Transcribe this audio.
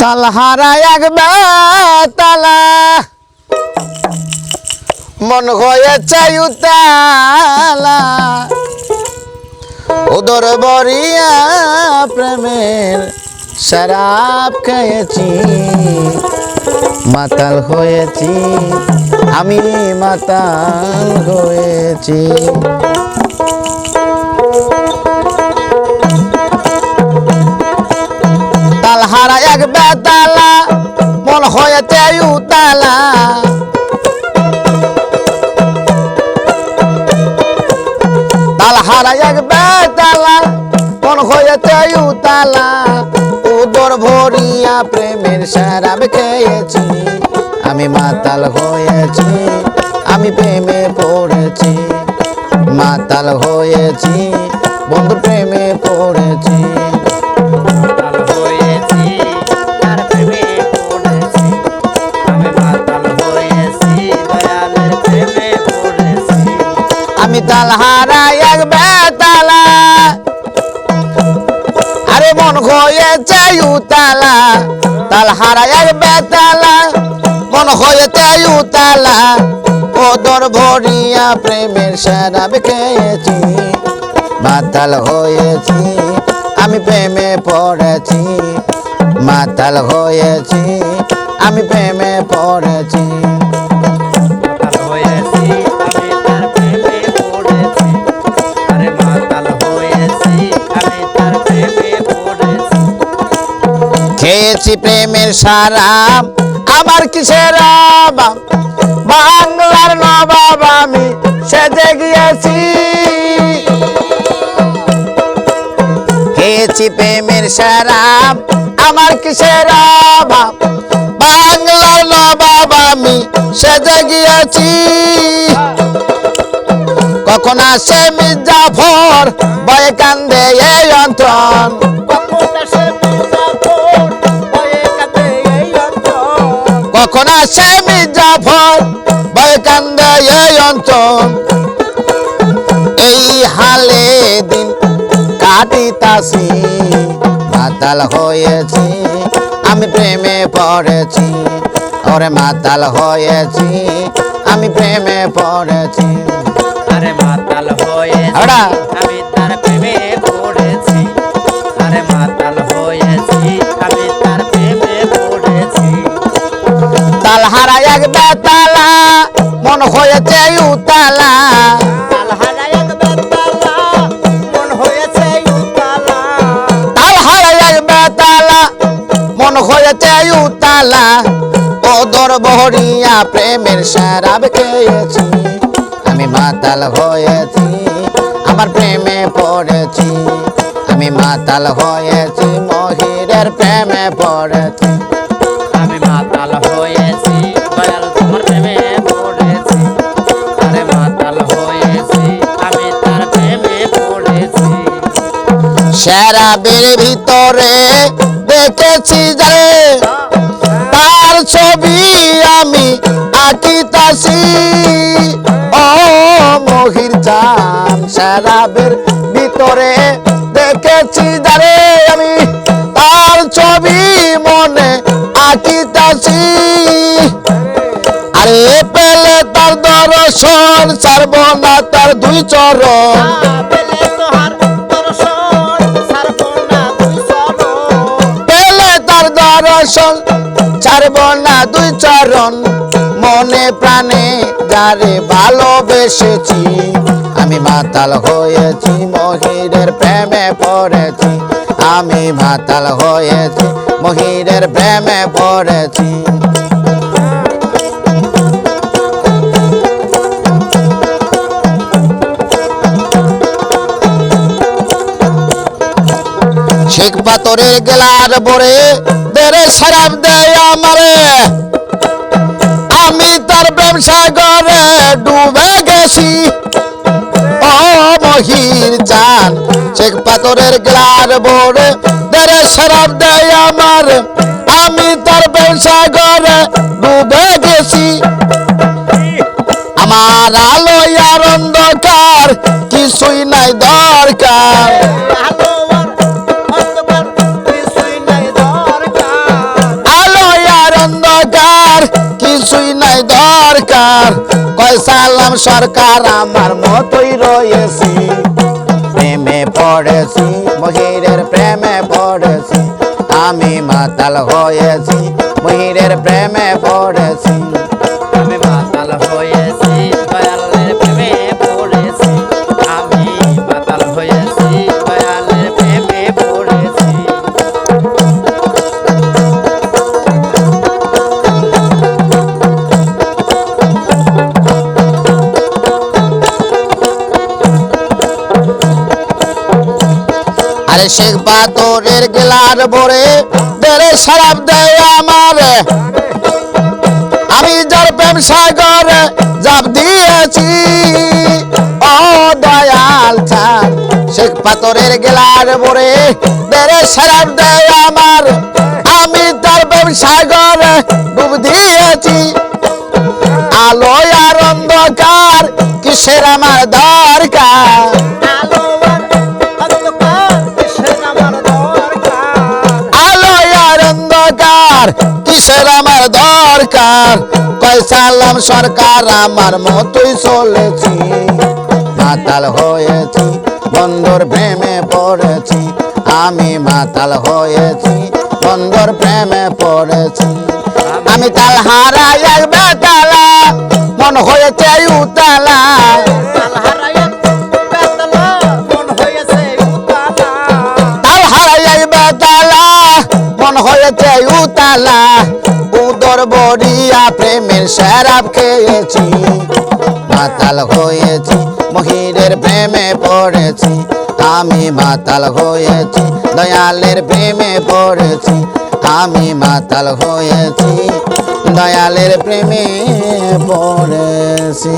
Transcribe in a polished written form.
তালহারা এক বেতালা মন হয়েছে উতালা উদর বরিয়া প্রেমের শরাব খেয়েছি মাতাল হয়েছি আমি মাতাল হয়েছি তালহারা এক বেতালা মন হয়েছে উতালা তালহারা এক বেতালা মন হয়েছে উতালা উদর ভরিয়া প্রেমের শরাব খেয়েছি আমি মাতাল হয়েছি আমি প্রেমে পড়েছি মাতাল হয়েছি বন্ধু প্রেমে পড়েছি আমি তালহারা এক বেতালা আরে মন হয়েছে উতালা তালহারা এক বেতালা মন হয়েছে উতালা ওদর ভরিয়া প্রেমের শরাব খেয়েছি মাতাল হয়েছি আমি প্রেমে পড়েছি মাতাল হয়েছি আমি প্রেমে পড়েছি খেয়েছি প্রেমের শরাব আমার কিসের অভাব বাংলার নবাব আমি সেজে গিয়েছি খেয়েছি প্রেমের শরাব আমার কিসের অভাব বাংলার নবাব আমি সেজে গিয়েছি কখন আসে মির্জাফর ভয়ে কান্দে এই অন্তর কখন আসে মির্জাফর ভয়ে কান্দে এই অন্তর এই হালে দিন কাটিতাছি মাতাল হয়েছি আমি প্রেমে পড়েছি ওরে মাতাল হয়েছি আমি প্রেমে পড়েছি আরে মাতাল হয়েছি আমি তার প্রেমে পড়েছি আরে মাতাল হয়েছি আমি তার প্রেমে পড়েছি তালহারা এক বেতালা মন হয়েছে উতালা তালহারা এক বেতালা মন হয়েছে উতালা তালহারা এক বেতালা মন হয়েছে উতালা ওদর বহরিয়া প্রেমের শরাব খেয়েছি আমি মাতাল হয়েছি আমার প্রেমে পড়েছি আমি মাতাল হয়েছি মহিরের প্রেমে পড়েছি আমি মাতাল হয়েছি দয়াল তোমার প্রেমে পড়েছি আরে মাতাল হয়েছি আমি তার প্রেমে পড়েছি শরাবের ভিতরে দেখেছি যারে তার ছবি আমি আঁকিতাছি ও মহির জান শরাবের ভিতরে দেখেছি যারে আমি তার ছবি মনে আঁকিতাছি আরে পেলে তার দর্শন ছাড়ব না তার দুই চরণ পেলে তার দর্শন ছাড়ব না দুই চরণ মনে প্রাণে যারে ভালোবেসেছি আমি মাতাল হয়েছি মহিরের প্রেমে পড়েছি আমি মাতাল হয়েছি মহিরের প্রেমে পড়েছি শেখ পাথরের গেলার বরে দেরে শরাব দেয় আমারে আমি তার প্রেম সাগরে ডুবে গেছি ও মহির জান শেখ পাথরের গেলার বরে দেরে শরাব দেয় আমার আমি তার প্রেম সাগরে ডুবে গেছি আমার আলো আর অন্ধকার অন্ধকার কিছুই নাই দরকার আলো আর অন্ধকার কিছুই নাই দরকার আলো আর অন্ধকার কিছুই নাই দরকার কয় সালাম সরকার আমার মতোই রয়েছি প্রেমে পড়েছি মহিরের প্রেমে পড়েছি আমি মাতাল হয়েছি মহিরের প্রেমে পড়েছি আমি মাতাল হয়েছি দয়ালের প্রেমে পড়েছি আমি মাতাল হয়েছি দয়ালের প্রেমে পড়েছি আরে শেখ বাদরের গেলার ভরে বেড়ে শরাব দেয় আমারে আমি যার প্রেম সাগরে জাপ দিয়েছি ও দয়াল চাঁদ শেখ পাথরের গেলার ভরে বেড়ে শরাব দেয় আমার আমি তার প্রেম সাগরে ডুব দিয়েছি আলো আর অন্ধকার কিসের আমার দরকার আলো আর অন্ধকার কিসের আমার দরকার আলো আর অন্ধকার কিসের আমার দরকার কয় সালাম সরকার আমার মতোই চলেছি মাতাল হয়েছি বন্ধুর প্রেমে পড়েছি আমি মাতাল হয়েছি বন্ধুর প্রেমে পড়েছি আমি তাল হারাই এক বেতালা মন হয়েছে উতালা তাল হারায়া বেতলা মন হয়েছে উতালা তাল হারাই এক বেতালা মন হয়েছে উতালা উদর বড়িয়া প্রেমের শরাব খেয়েছি মাতাল হয়েছি মহিরের প্রেমে পড়েছি আমি মাতাল হয়েছি দয়ালের প্রেমে পড়েছি আমি মাতাল হয়েছি দয়ালের প্রেমে পড়েছি